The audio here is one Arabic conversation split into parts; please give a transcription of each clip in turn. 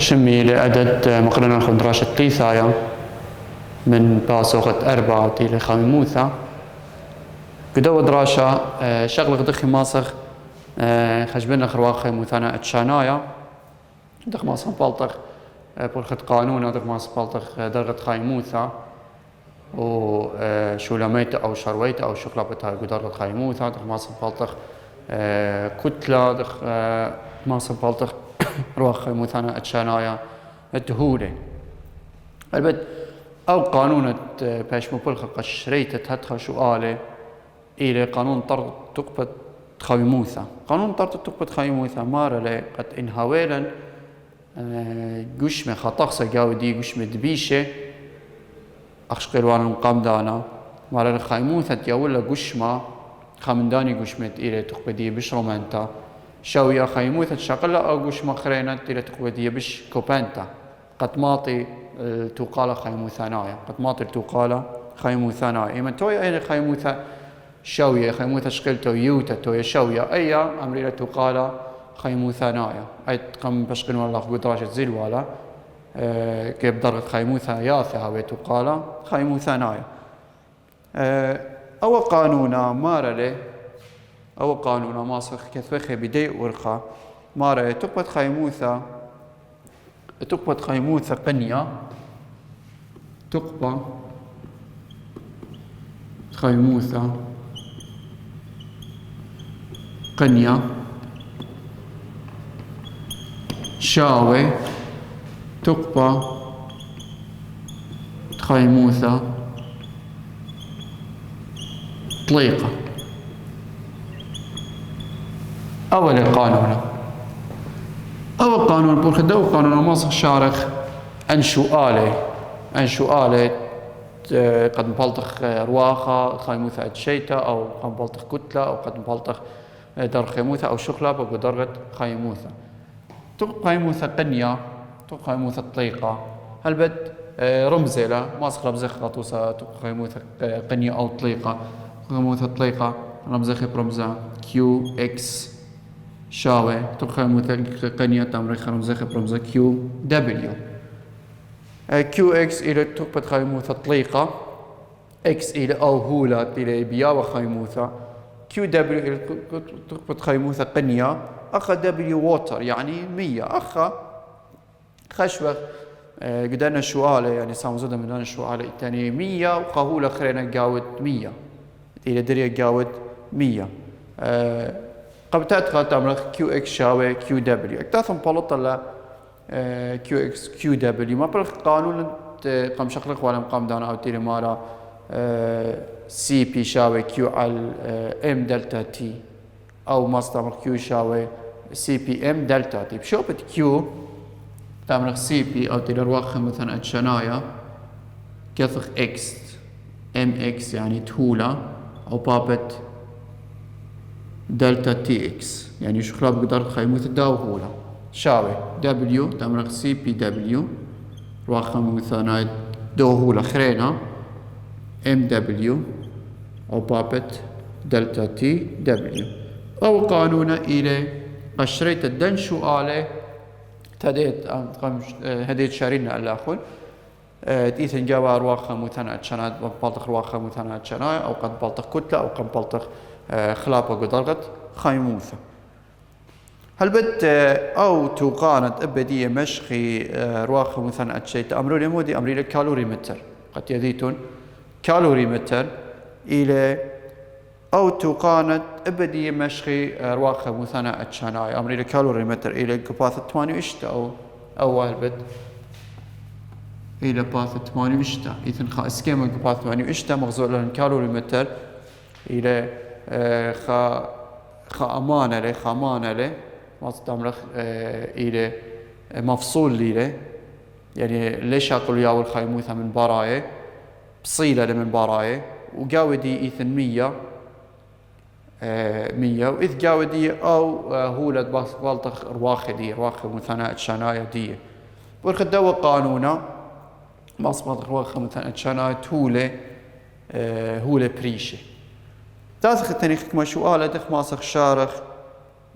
شمي لعدد مقرنا خندراشة تليثايا من باسوغة أربعة إلى خاموثة قدو دراشة شغل غدخي ماسخ خجبنا خرواخي مثانا اتشانايا دخ ماسخ بالطخ برخة قانون دخ ماسخ بالطخ درغة خايموثة و شولميت أو شرويت أو شقلبتها قدرغة خايموثة دخ ماسخ بالطخ كتلة دخ ماسخ بالطخ رواخي مثانا اتشانايا الدهولة البد أو قانون باش مبلغ قشريت تهدخ سؤالي إلى قانون طرد تقبض خايموثة قانون طرد تقبض خايموثة مارا لي قد إنهاويلا قشمة خطاقسة جاودي قشمة دبيشة أخشقيل وانا مقام دانا مارا لي خايموثة يولا قشمة خامنداني قشمة إلى تقبضية بش رومانتا شاوية خايموثة شاقلة أو قشمة خرينة إلى تقبضية بش كوبانتا قد ماطي التوقالة خايموثانايا قد ماطي التوقالة خايموثانايا إما توي أين خايموثة شاوية خيموثة شقلتو يوتا توي شاوية أي أمريلا تقال خيموثانايا أي تقم بشقل والله قدراشة زيل والا كيف درجة خيموثة ياثها وتقال خيموثانايا أو قانونا مارلي أو قانونا ماسخ كثوخي بدي ورخا مارلي تقبت خيموثة قنية تقبى خيموثة قنية شاوي تقبى خيموثة طليقة أول قانون بالخدو قانون مصر شارخ أنشو آلي قد مبلطخ رواخة خيموثة أتشيتا أو قد مبلطخ كتلة أو قد مبلطخ در خيموثة أو شقلة بقو درغة خيموثة تق خيموثة قنية تق خيموثة طليقة هلبت رمزة لا ماسخ رمزة خطوسة تق خيموثة قنية أو طليقة خيموثة طليقة رمزة برمزة كيو إكس شاوي تق خيموثة قنية تمريخ رمزة برمزة كيو دبليو كيو إكس إلى تقبت خيموثة طليقة إكس إلى أو هولة إلى بياوة خيموثة كيو دبليو إلى تقبت خيموثة قنية أخا دبليو ووتر يعني 100 أخا خشوة قدرنا شوالة يعني سامزودة من دون شوالة الثانية 100 وقهولة خرينا قاود 100 إلى دريا قاود 100 قبتات خاتم كيو إكس شاوي كيو دبليو اكتاثم بلطة لا كيو إكس كيو دبليو ما بلغ قانون قام شخلق ولا مقام دانا أو تيري مارا سي بي شاوي كيو على ام دلتا تي أو مصدر كيو شاوي سي بي ام دلتا تي بشوبة كيو تعمل سي بي أو تيري رواخ مثلا أتشنايا كثخ إكس ام إكس يعني تهولة أو بابت دلتا تي إكس يعني شخلق بقدر خيموث الداوهولة شاوي دبليو تمرق سي بي دبليو رقم مثلا دوهولة خرينا ام دبليو او بابت دلتا تي دبليو او قانون الى قشريت الدنشو آله هديت شارينا الاخر تيثن جوا رقم مثلا شنات بلطخ رقم مثلا شنا او قد بلطخ كتله او قد بلطخ خلافه قدرت خيموثه هلبت أو توقانت أبدية مشخي رواخ مثلا أتشيت أمرو مودي أمري كالوري متر قد يذيتون كالوري متر إلى أو توقانت أبدية مشخي رواخ مثلا أتشاناي أمري كالوري متر إلى كباثة 8 إشتا أو هلبت إلى باثة 8 إشتا إذن خا إسكيما كباثة 8 إشتا مغزول لهم كالوري متر إلى خا أمانة لي خامانة لي مصدمرخ إلى مفصول ليله يعني ليش أقول يا والخيموثة من براية بصيلة من براية وجاودي إيثن 100 وإذ جاودي أو هولد بالطخ رواخ مثناء شناية دي ورخدوا قانونا مصبط رواخ مثناء شناية هولة بريشة تاسخ التاريخ كما شو قال دخ ماسخ شارخ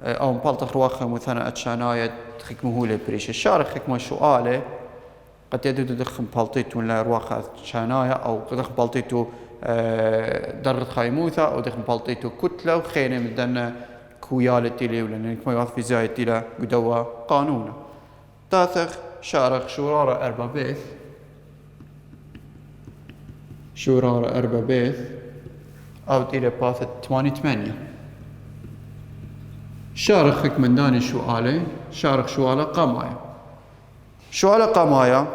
أو مبلطخ رواخة مثلا أتشاناية تخكمه هولي بريش الشارخ خكمه شؤالة قد يدو دخم بلطيتو لا رواخة أتشاناية أو دخم بلطيتو درد خايموثة أو دخم بلطيتو كتلة وخينة مدنا كويالتي لي ولأن كما يواث في زايتي لا قدوة قانونا تاثخ شارخ شورارة أربع بيث شورارة أربع بيث أو تيلي باثة 8 شارخك من داني شوالي شارخ شوالة قامايا شوالة قامايا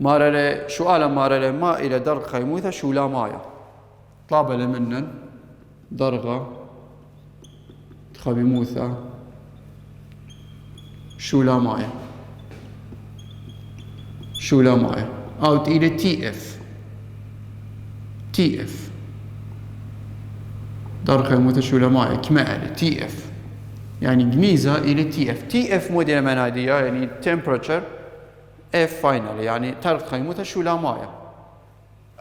مارلي شوالة مارلي ما إلى درغ خيموثة شولا مايا طلابة لمنن درغة خيموثة شولا مايا شولا مايا أو تيلي تي اف درخة متشولة معي كمالة تي اف يعني جميزة إلى تي اف موديل منادية يعني temperature اف final يعني درخة متشولة معي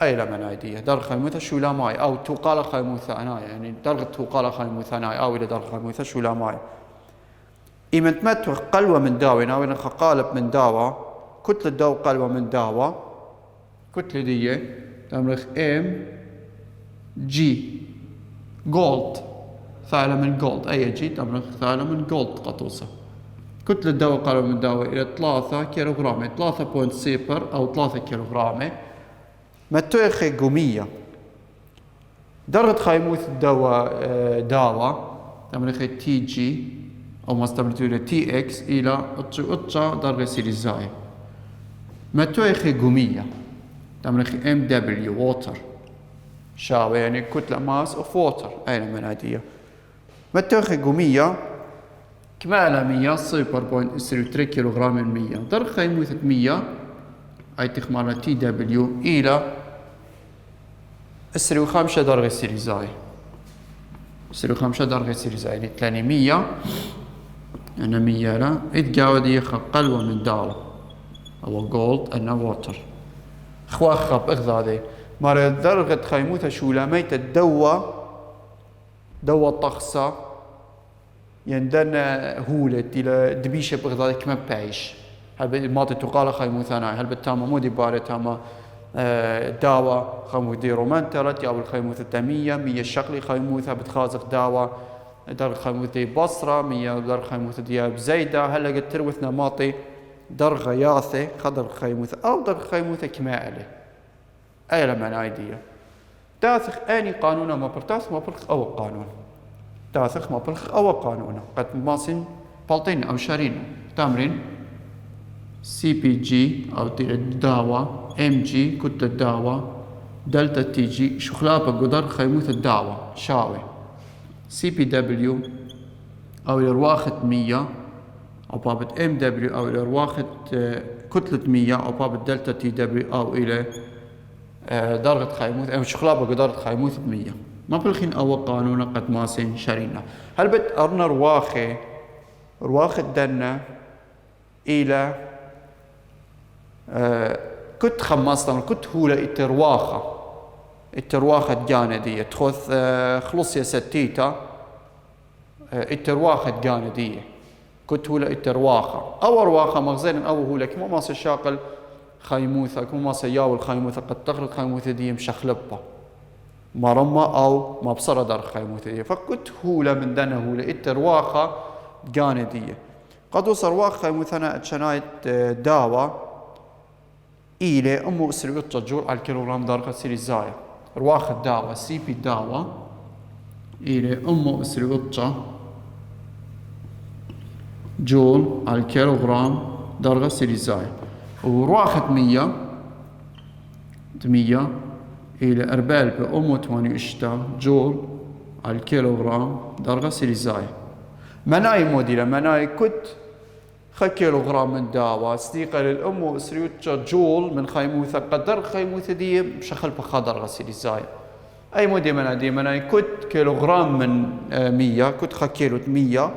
أي لمنادية درخة متشولة معي أو توقال خيمو ثانايا يعني درجة توقال خيمو ثانايا أو إلى درخة متشولة معي إيمن تمتو قلوة من داوي ناوي قالب من داوة كتلة داو قلوة من داوة كتلة دي تمرخ ام جي جولد ثالة من جولد أي جي تمرخ ثالة من جولد قطوسة كتلة دواء قلب من دواء إلى 3 كيلوغرام 3.0 أو 3 كيلوغرام متوخي قومية درجة خيموث دواء تمرخ تي جي أو ما استمرتوا تي اكس إلى اتشا درجة سيريزاي متوخي قومية تمرخ ام دبليو ووتر شاوي يعني كتلة ماس اوف ووتر أين منادية متوخي قومية كمالة 100 0.3 كيلوغرام من 100 درخ خيمو 300 أي تخمالة تي دبليو إلى 5 درجة سيريزاي 5 درجة سيريزاي يعني تلاني 100 أنا 100 لا إتقاودي قلوة من داو أو جولد أنا ووتر خواخب إغذاذي مارا درجة خيموثة شولاميت الدوا طخصة يندن هولة إلى دبيشة بغضاء كما بعيش هل ماضي تقال خيموثة هل بالتامة مودي باري تامة داوة خيموثة رومانترتي أو الخيموثة تامية 100 شقلي خيموثة بتخازق داوة درجة خيموثة بصرة 100 درجة خيموثة دياب زيدة هل قد تروثنا ماطي درجة ياثة خضر خيموثة أو درجة خيموثة كمالة أي لمن عيدية تاثخ أني قانونا ما برتاث ما برخ أو قانون تاثخ ما برخ أو قانونا قد ماسين بلطين أو شارين تمرين سي بي جي أو داوة ام جي كت الداوة دلتا تي جي شخلابة قدر خيموث الداوة شاوي سي بي دبليو أو الرواخت 100 أو بابت ام دبليو أو الرواخت كتلة 100 أو بابت دلتا تي دبليو أو إلى درجة خيموث أو شخلابة قدرة خيموث 100 ما بالخين أو قانون قد ماسين شرينا هل بت أرنا رواخ الدنا إلى كنت خماسة كنت هولة الترواخة الجاندية تخذ خلص يا ستيتا الترواخة الجاندية كنت هولة الترواخة أو رواخة مغزين أو هولة كما ماس الشاقل خيموثة كما ماس ياول خيموثة قد تخرج خيموثة دي مشخلبة مرمى أو مبصرة دار خيموثة دي فكنت هولة من دنا هولة الترواخة جاندية قد وصل رواخ خيموثنا اتشنايت داوة إلى أمو إسرائيل تجور على الكيلوغرام درجة سيريزايا رواخ الداوة سي بي داوة إلى أمو إسرائيل جول على الكيلوغرام درجة سيريزايا ورواخة 100 إلى أربال بأمو 8 جول على الكيلوغرام درجة سيريزايا مناي موديلا مناي كت كيلوغرام من داوة صديقة للأم وإسريوتشا جول من خيموثة قدر خيموثة دي بشخل بخضر غسيل الزاي أي مودي منادي مناي كت كيلوغرام من 100 كت كيلو 100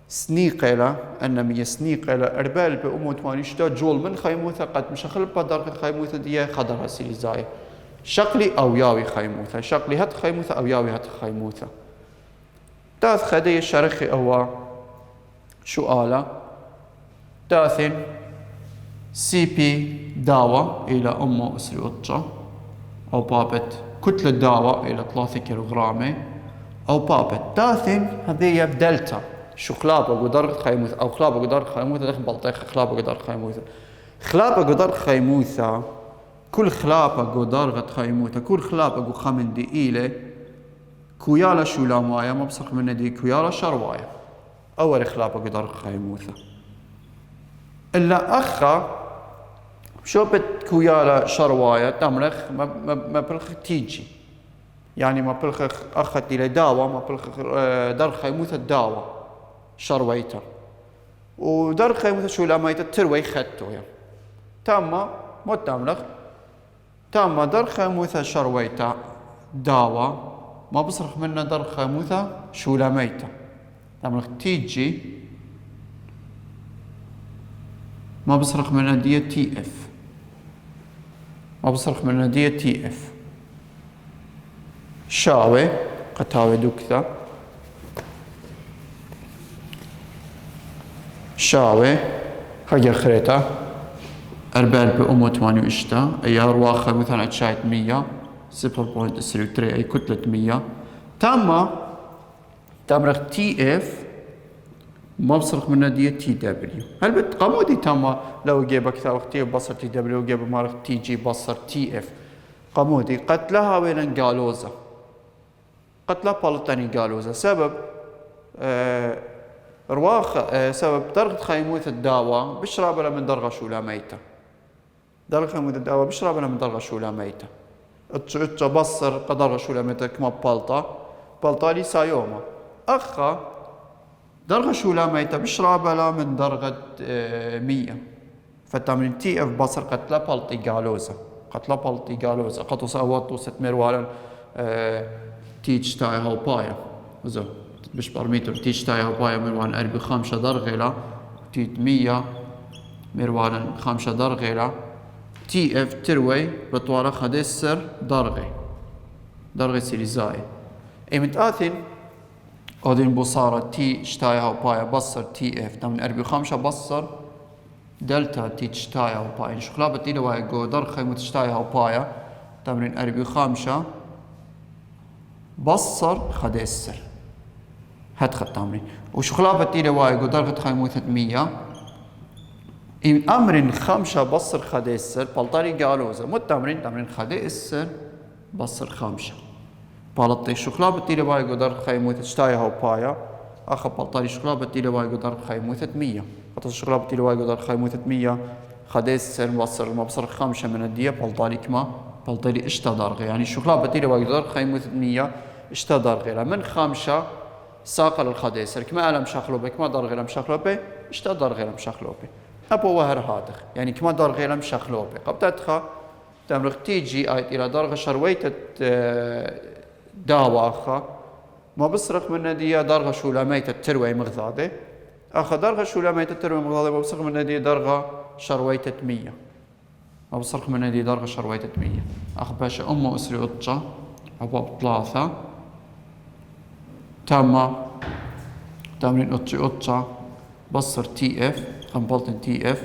سنيقة أن 100 سنيقة أربال بأمو 8 جول من خيموثة قد مشخل بدر خيموثة دي خضر غسيل الزاي شقلي أو ياوي خيموثة شقلي هات خيموثة أو ياوي هات خيموثة تاث خدي الشرخي هو شو آلة تاثن سي بي داوة إلى أمه أسري أطشة أو بابت كتلة داوة إلى 3 كيلوغرام أو بابت تاثن هذه بدلتا شو خلابة قدر خيموث أو خلابة قدر خيموث دخل بلطيخ خلابة قدر خيموث خلابة قدر خيموثة كل خلابة قدر خيموثة كل خلابة قو خمن دي إيلة كويالا شو لامايا ما بصرخ من دي كويالا شروايا أول خلابة قدر خيموثة إلا أخا شو بت كويالا شروايا تمرخ ما بلخ تيجي يعني ما بلخ أخت إلى داوة ما بلخ در خيموثة داوة شرويتا ودر خيموثة شو لامايا تروي خدتو يعني تاما مو تمرخ تاما در خيموثة شرويتا داوة ما بصرخ منه در خيموثة شو لاميتا تمرخ تيجي ما بصرخ منها دي تي اف ما بصرخ منها دي تي اف شاوي قتاوي دوكتا شاوي حاجة خريطة 4.8 اشتا اي ارواخة مثلا شايت 100 0.3 اي كتلة 100 تامرخ تي اف ما بصرخ منها دي تي دبليو هل بتقامودي تاما لو جيبك ثاوختي بصر تي دبليو جيب مارخ تي جي بصر تي اف قامودي قتلها وين قالوزة قتلها بالتاني قالوزة سبب رواخ سبب درجة خيموث الدواء بشرب لها من درجة شولا ميتة درجة خيموث الدواء بشرب لها من درجة شولا ميتة اتش بصر قدرجة شولا ميتة كما بالطا لي سايوما أخا درجة شولا ميتة بشرب لها من درجة 100 فتمرين تي اف بصر قتلها بالتي قالوزة قطو ساواتو 600 والا تيج تاي هاو بايا زو بش برميتر تيج تاي هاو بايا مروان أربي 5 درجة لا تيت 100 مروان 5 درجة لا تي اف تروي بطوارة خدسر درجة سيريزاي اي متآثن قادين بصارة تي شتاي هاو بايا بصر تي اف تمن أربي 5 بصر دلتا تي شتاي هاو بايا شخلابة تيلا واي قو درخي متشتاي هاو بايا تمرين أربي 5 بصر خدسر هاد خد تمرين وشخلابة تيلا واي قو درخي خيمو 300 إن أمرين 5 بصر خدسر بالطاري قالوزة مو تمرين خدسر بصر 5 بالطي شخلابة تيلا واي قو درخي خيمو تشتاي هاو بايا أخا بالطاري شخلابة تيلا واي قو درخي خيمو 300 قطع شخلابة تيلا واي قو درخي خيمو 300 خدسر بصر ما بصر 5 من الدية بالطاري كما بالطاري اشتا درغي يعني شخلابة تيلا واي قو درخي خيمو 300 اشتا درغي من 5 ساقة للخدسر كما ألم شخلوبة كما درغي لم شخلوبة اشتا درغي لم شخلوبة أبو وهر هادخ يعني كما درغي لم شخلوبة قبتتخا تمرخ تيجي آيت إلى درغة شرويتة داوة أخا ما بصرخ من ندية درغة شولاميتة تروي مغضاضة أخا درغة شولاميتة تروي مغضاضة ما بصرخ من ندية درغة شرويتة 100 ما بصرخ من ندية درغة شرويتة 100 أخ باشا أمه أسري أطشة عباب 3 تمرين أطشة بصر تي اف قنبلتن تي اف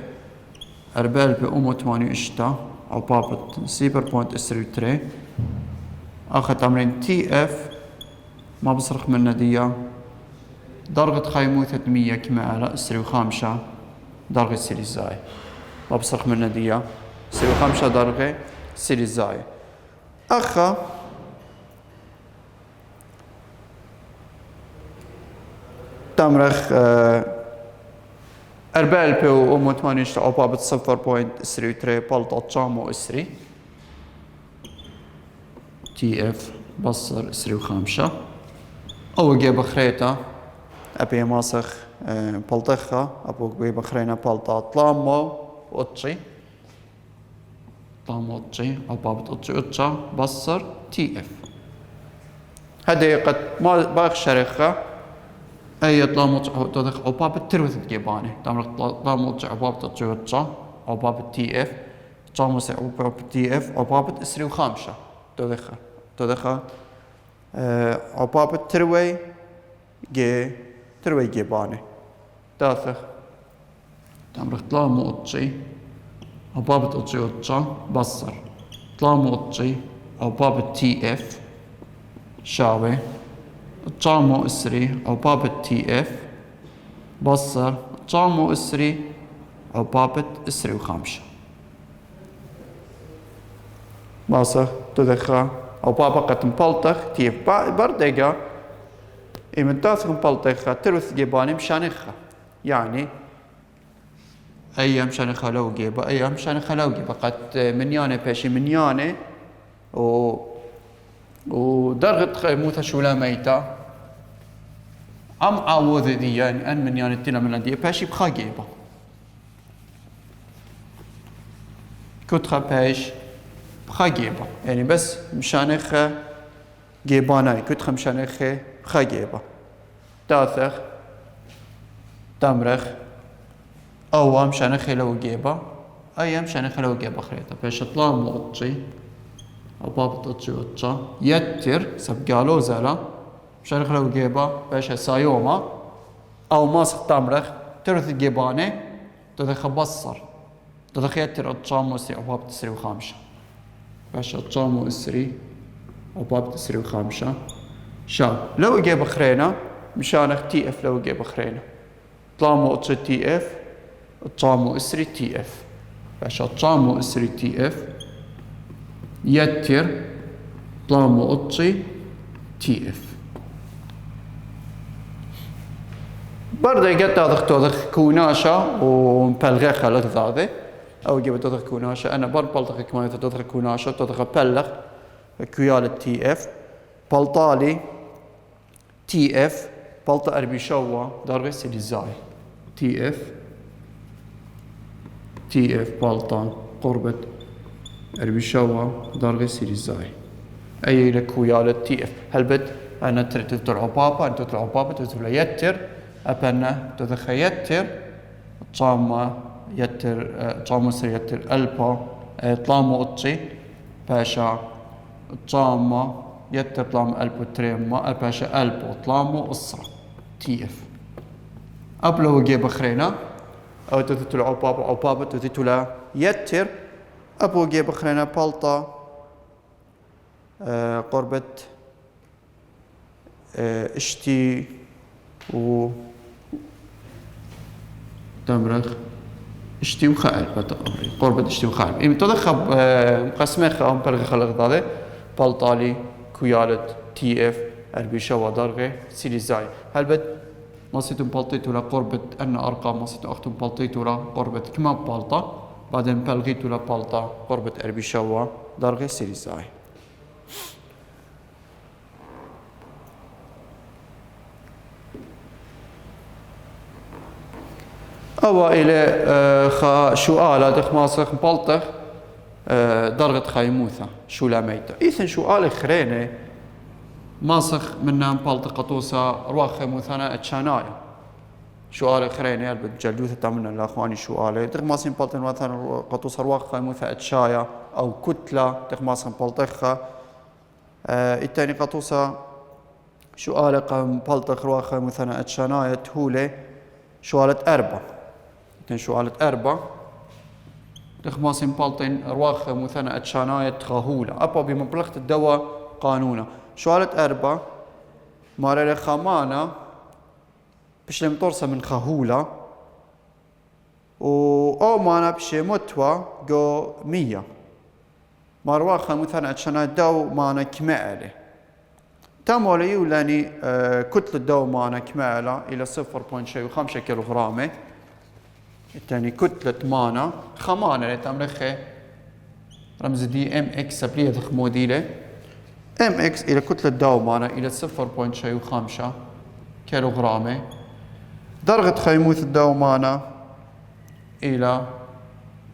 أربال بأمه 8 اشتا عبابة 0.3 أخذ تمرين تي اف ما بصرخ من ندية درجة خيمو 300 كما على 5 درجة سيريزاي ما بصرخ من ندية 5 درجة سيريزاي أخا تمرخ أربال بيو أمو 8 اشتا عبابة 0.3 بلطة جامو اسري تي اف بصر 5 أو جيب خريطة أبي ماسخ بلطخة أبو جيب خرينا بلطة طلامو أطشي أو بابت أطشي بصر تي اف هذه قد ما باخ شرخة أي طلامو تدخ أو بابت تروث جيبانه تمرق طلامو أو بابت أطشي أو بابت تي اف طلامو أو بابت تي اف أو بابت 5 تدخ عبابة تروي جي تروي جيباني داثخ تمرخ طلامو أطشي أو بابت أطشي أطشا بصر طلامو أطشي أو بابت تي اف شاوي طلامو إسري أو بابت تي اف بصر طلامو إسري أو بابت إسري وخامشة باصر تدخل أو بابا قد مبلطخ تيف بردقة إمن تاثق مبلطخة ترث جيباني مشانخة يعني أيام شانخة لو جيبا أيام شانخة لو جيبا قد منيانة باشي منيانة ودرغت موثة شولا ميتة أم عوض دي يعني أن منيانة تلا من دي باشي بخا جيبا كتخة باش بخا جيبا يعني بس مشانخة جيباناي كتخة مشانخة بخا جيبا تاثخ تمرخ أو مشانخة لو جيبا أيام مشانخة لو جيبا خريطة باش طلام أطشي أو بابا أطشي أطشا يتر سبقالو زالا مشانخة لو جيبا باش سايوما أو ماسخ تمرخ ترث جيباني تدخ بصر تدخ يتر أطشام وسري أو بابا تسري وخامشة باش أطشام وسري أو بابا تسري وخامشة شاو لو جيبا خرينا مشانخ تي اف لو جيبا خرينا طلامو أطشي تي اف طامو إسري تي اف باش طامو إسري تي اف يتر طامو أطشي تي اف برضه قد تاخذ كوناشة ومبلغ خلق ذاذي أو جيب تاخذ كوناشة أنا بلطخ كمان تاخذ كوناشة تاخذ بلغ كيال تي اف بلطالي تي اف بلطة أربي شوا درجة سيديزاي تي اف تي اف بلطان قربة أربيشوا درجة سيريزاي أي لك ويا تي اف هل بد أنا تطلع بابا أنت تطلع بابا تطلع يتر أبنا تدخل يتر طامة يتر طامة سر يتر ألبا طامة أطشي باشا طامة يتر طامة ألبا تريما باشا ألبا طامة أسرة تي اف أبلو جيب خرينا أو تطلع بابا أو بابا تطلع يتر أبو جيب خرينا بلطة قربة اشتي و تمرخ اشتي وخال بتقري قربة اشتي وخال إيه تدخل مقسمة خام برغ خلق ذا بلطالي كيالة تي اف أربيشة ودرجة سيليزاي هل بد مصيتم بلطيتو لقربة أن أرقام مصيتو أختم بلطيتو لقربة كما بلطة بعدين بلغيتو لبلطة قربة أربيشة ودرجة سيليزاي أو إلى سؤال دخ ماسخ بلطخ درجة خيموثة شو لاميتا إذن سؤال خرينة ماسخ منا بلطخ قطوسة رواخ خيموثنا اتشانايا سؤال خرينة بتجلوثة تمنا الأخواني سؤال دخ ماسين بلطخ مثلا قطوسة رواخ خيموثة اتشايا أو كتلة دخ ماسخ بلطخها التاني قطوسة سؤال بلطخ رواخ خيموثنا اتشانايا تهولة سؤالة أربعة شوالة أربعة تخماسين بالطين رواخ مثنى أتشاناية تخاهولة أبا بمبلغة الدواء قانونا شوالة أربعة مارا خمانة بش لم ترسى من خاهولة أو مانا بش متوى جو 100 مارواخ مثنى أتشاناية دو مانا كمالة تامولي ولاني كتلة دو مانا كمالة إلى 0.5 كيلوغرام الثاني كتلة مانا خمانة اللي تمرخه رمز دي ام اكس سبليه ذخ موديله ام اكس الى كتلة داو مانا الى 0.5 كيلوغرام درجة خيموث الداو مانا الى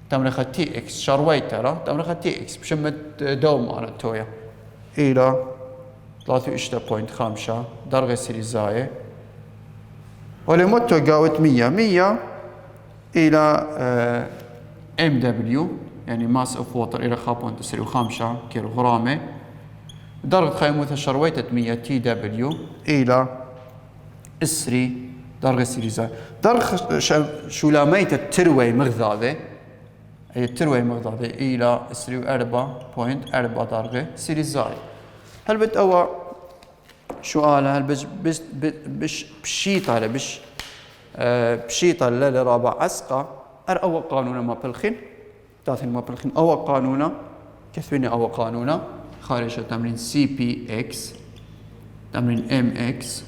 تمرخه تي اكس شرويترة تمرخه تي اكس بشمة داو مانا تويا الى 3.5 درجة سيريزاية ولمتو قاوت 100 إلى ام دبليو يعني ماس اوف ووتر إلى 0.95 كيلوغرام درجة خيموثة شرويتة 100 تي دبليو إلى اسري درغ سيري زاي درغ شو لاميت التروي مغذاذة أي التروي مغذاذة إلى اسري 4.4 درغ سيري زاي هل بت أو شو هل بش بشيطة بش بشيطة لا رابع عسقة أو قانون ما بالخن تاثن ما بالخن أو قانونا كثبني أو قانونا خارج تمرين سي بي إكس تمرين ام إكس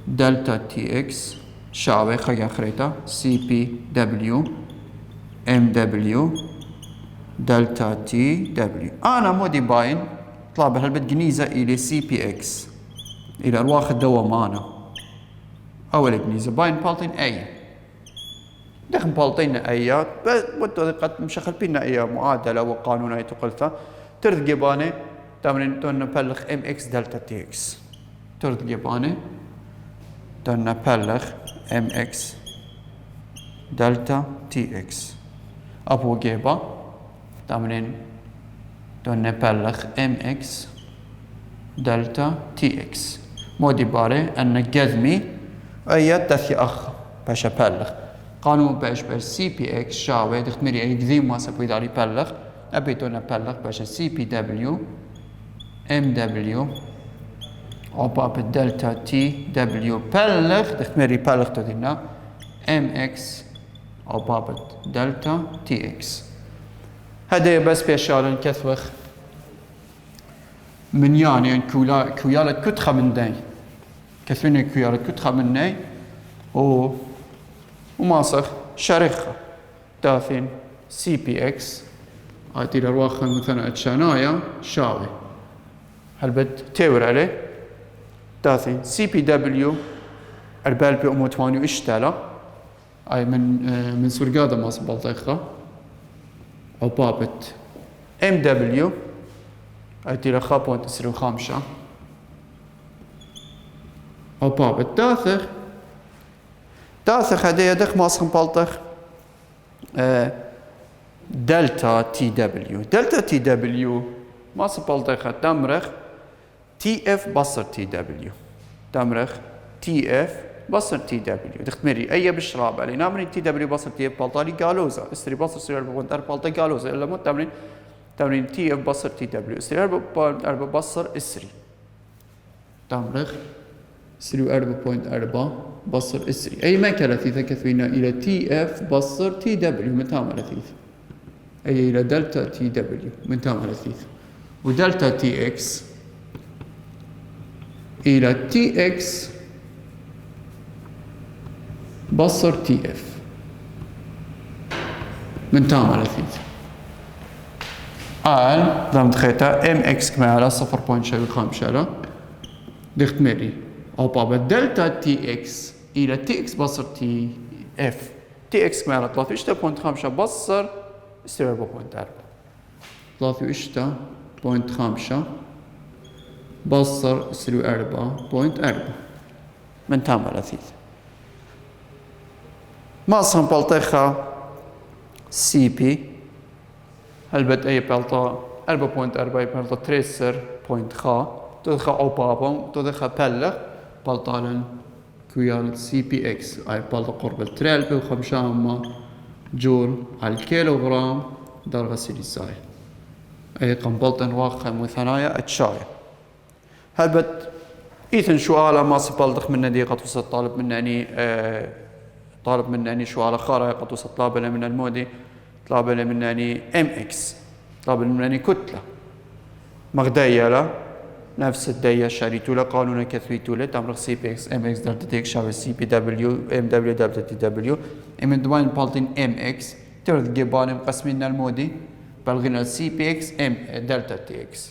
دلتا تي إكس شعبي خيا خريطة سي بي دبليو ام دبليو دلتا تي دبليو أنا مودي باين طلاب هالبت جنيزة إلى سي بي إكس إلى أرواح الدوامانة أول جنيزة باين بالطين أي دخل بالطين أيات قد مشخل بينا أي معادلة وقانون أي تقلتها ترد جبانة تمرين تون نبلغ ام إكس دلتا تي إكس ترد جبانة تون نبلغ ام إكس دلتا تي إكس أبو جيبا تمرين تون نبلغ ام إكس دلتا تي إكس مودي باري أن جذمي أيات تثي أخ باش أبلغ قانون باش سي بي إكس شاوي دختمري أي قذيم ما سبوي داري بلغ أبيتون أبلغ باش سي بي دبليو ام دبليو وباب دلتا تي دبليو بلغ دختمري بلغ تدينا ام إكس وباب دلتا تي إكس هذا بس بيشارن كثوخ من يعني كويالة كتخة من داي كثوين كويالة كتخة من داي وماسخ شرخة تاثين سي بي إكس هاتي الأرواخة مثلا اتشانايا شاوي هل بد تيور عليه تاثين سي بي دبليو أربال بي أمو 8 اشتالا أي من سرقادة ماس بلطيخة أو بابت ام دبليو هاتي لخا بوينت 5 أو بابت داثخ هذا يدخ ماسخ بلطخ دلتا تي دبليو دلتا تي دبليو ما سبلطخ تمرخ تي اف بصر تي دبليو تمرخ تي اف بصر تي دبليو دختمري اي بشراب علي نامري تي دبليو بصر تي اف بلطالي قالوزا استري بصر سير بونتر بلطا قالوزا الا مو تمرين تي اف بصر تي دبليو استري اربع بصر اسري تمرخ سري 4.4 بصر اسري اي مكان لثيثة كثوينا الى تي اف بصر تي دبليو من تام لثيث أي إلى دلتا تي دبليو من تام لثيث ودلتا تي إكس إلى تي إكس بصر تي إف من تام لثيث ضمن خيطة إم إكس كمالة 0.5 دختمري أو بابا دلتا تي إكس إلى تي إكس بصر تي إف تي إكس كمالة 3.5 بصر استوى 3.5 بصر استوى 4.4 من تام لثيث ما صن بلطيخة سي بي هل بد أي بلطة 4.4 بلطة تريسر بوينت خا تدخل أو بابا تدخل بلغ بلطة كويال سي بي إكس أي بلطة قرب 3.5 جول على الكيلوغرام درجة سيليزاي أي قنبلة واقع مثنايا اتشاية هل بد إيثن شوالا ما سبلدخ من دي قد وصل طالب منني شوالا خارا قد وصل طلاب من المودي طلاب منني ام اكس طلاب منني كتلة مغدية لا نفس الدية شريتو لا قانون كثويتو لا تمرغ سي بي اكس ام اكس دلتا تي اكس شاوي سي بي دبليو ام دبليو دلتا تي دبليو ام دوين بالتين ام اكس ترد جيبان مقسمين المودي بلغنا سي بي اكس ام دلتا تي اكس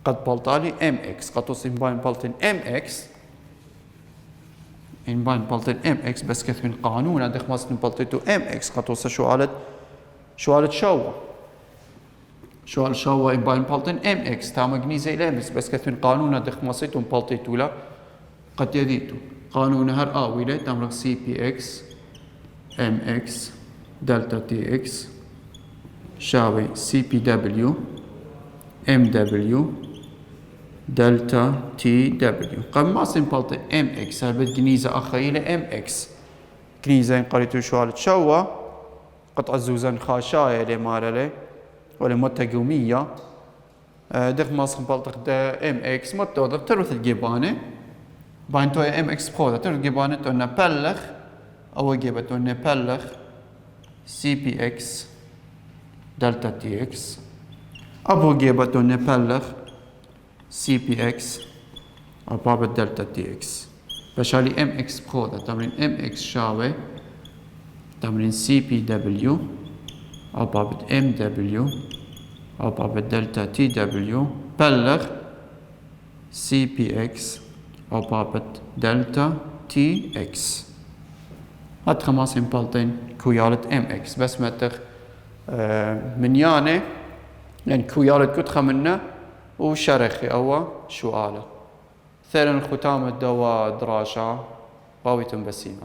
قد بالتالي ام اكس قد توصل باين بالتين ام اكس ان باين بالتين ام اكس بس كث من قانون هذا خمس من بالتيتو ام اكس قد توصل شوالة شوا ان باين بالتين ام اكس تام جنيزه الى امس بس كث من قانون هذا خمسيتو بالتيتو لا قد يديتو قانون هر اويله تمرق سي بي اكس ام اكس دلتا تي اكس شاوي سي بي دبليو ام دبليو دلتا تي دبليو. قبل ما سيمبلتي ام اكس هل كنيزة أخيلة ام اكس كنيزة قريتو شوال تشوا قطع الزوزن خاشاية لمارلة ولا متقومية دخ ما سيمبلتي دا ام اكس متوضر تروث الجيبانة بانتو ام اكس بخوضة تروث الجيبانة تونا بلخ أو جيبة تونا بلخ سي بي اكس دلتا تي اكس أبو جيبة تونا بلخ سي بي اكس أباب دلتا تي اكس بشالي ام اكس بخوضة تمرين ام اكس شاوي تمرين سي بي دبليو أباب ام دبليو أباب دلتا تي دبليو بلغ سي بي اكس أباب دلتا تي اكس. هاد خمس امبالتين كويالة ام اكس بس متخ من يعني كويالة كتخة منه وشرخي أو سؤاله ثاني الختام الدواء دراسة باوي تنبسين.